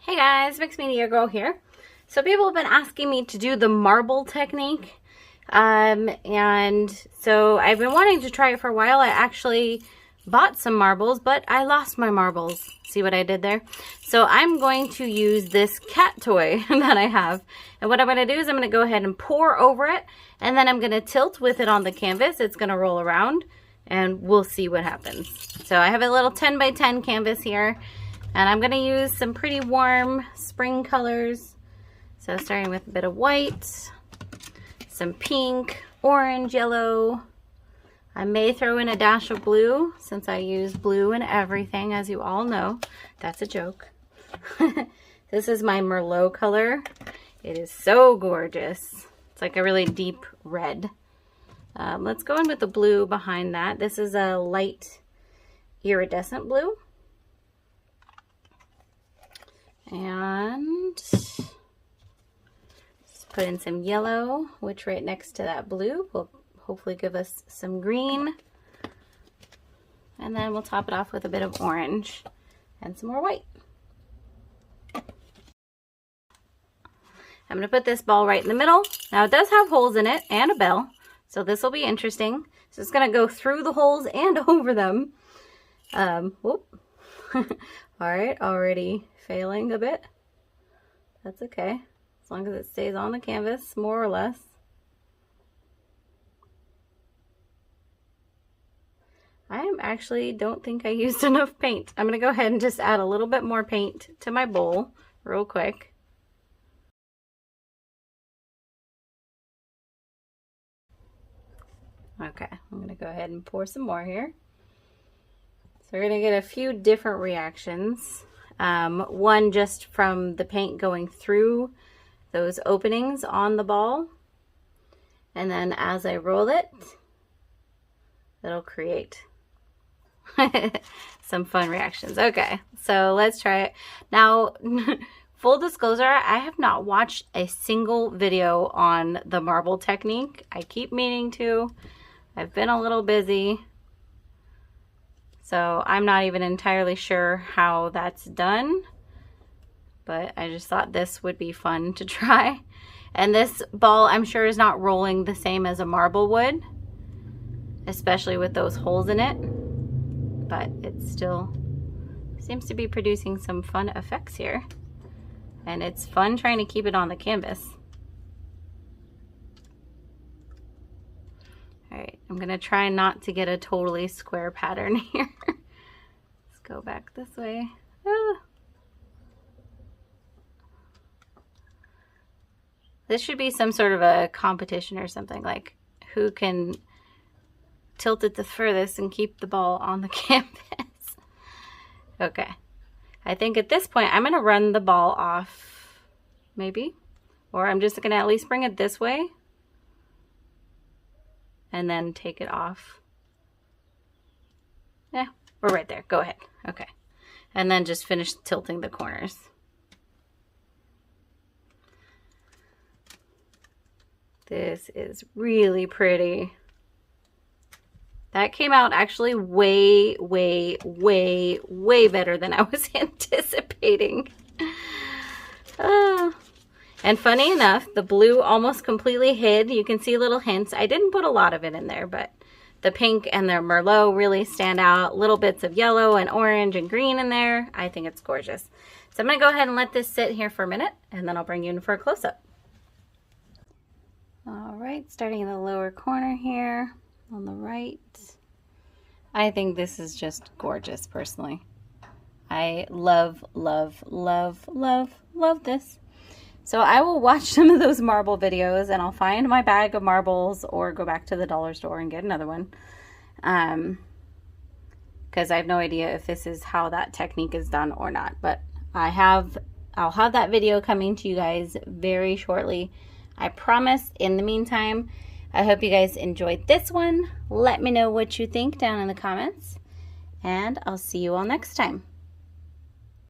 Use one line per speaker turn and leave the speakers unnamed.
Hey guys, Mixed Media Girl here. So people have been asking me to do the marble technique. And so I've been wanting to try it for a while. I actually bought some marbles, but I lost my marbles. See what I did there? So I'm going to use this cat toy that I have. And what I'm going to do is I'm going to go ahead and pour over it. And then I'm going to tilt with it on the canvas. It's going to roll around and we'll see what happens. So I have a little 10 by 10 canvas here. And I'm going to use some pretty warm spring colors. So starting with a bit of white, some pink, orange, yellow. I may throw in a dash of blue since I use blue in everything, as you all know. That's a joke. This is my Merlot color. It is so gorgeous. It's like a really deep red. Let's go in with the blue behind that. This is a light iridescent blue. And just put in some yellow, which right next to that blue will hopefully give us some green. And then we'll top it off with a bit of orange and some more white. I'm going to put this ball right in the middle. Now it does have holes in it and a bell, so this will be interesting. So it's going to go through the holes and over them. Whoop. All right, already failing a bit. That's okay, as long as it stays on the canvas, more or less. Don't think I used enough paint. I'm gonna go ahead and just add a little bit more paint to my bowl real quick. Okay, I'm gonna go ahead and pour some more here. So we're gonna get a few different reactions. One just from the paint going through those openings on the ball. And then as I roll it, it'll create some fun reactions. Okay, so let's try it. Now, full disclosure, I have not watched a single video on the marble technique. I keep meaning to. I've been a little busy. So I'm not even entirely sure how that's done, but I just thought this would be fun to try. And this ball, I'm sure, is not rolling the same as a marble would, especially with those holes in it, but it still seems to be producing some fun effects here. And it's fun trying to keep it on the canvas. All right, I'm gonna try not to get a totally square pattern here. Let's go back this way. Ah. This should be some sort of a competition or something, like who can tilt it the furthest and keep the ball on the canvas. Okay, I think at this point I'm gonna run the ball off, maybe, or I'm just gonna at least bring it this way and then take it off. Yeah, we're right there. Go ahead. Okay. And then just finish tilting the corners. This is really pretty. That came out actually way, way, way, way better than I was anticipating. And funny enough, the blue almost completely hid. You can see little hints. I didn't put a lot of it in there, but the pink and the Merlot really stand out. Little bits of yellow and orange and green in there. I think it's gorgeous. So I'm going to go ahead and let this sit here for a minute, and then I'll bring you in for a close-up. All right, starting in the lower corner here on the right. I think this is just gorgeous, personally. I love, love, love, love, love this. So I will watch some of those marble videos and I'll find my bag of marbles or go back to the dollar store and get another one. Because I have no idea if this is how that technique is done or not. But I'll have that video coming to you guys very shortly. I promise. In the meantime, I hope you guys enjoyed this one. Let me know what you think down in the comments. And I'll see you all next time.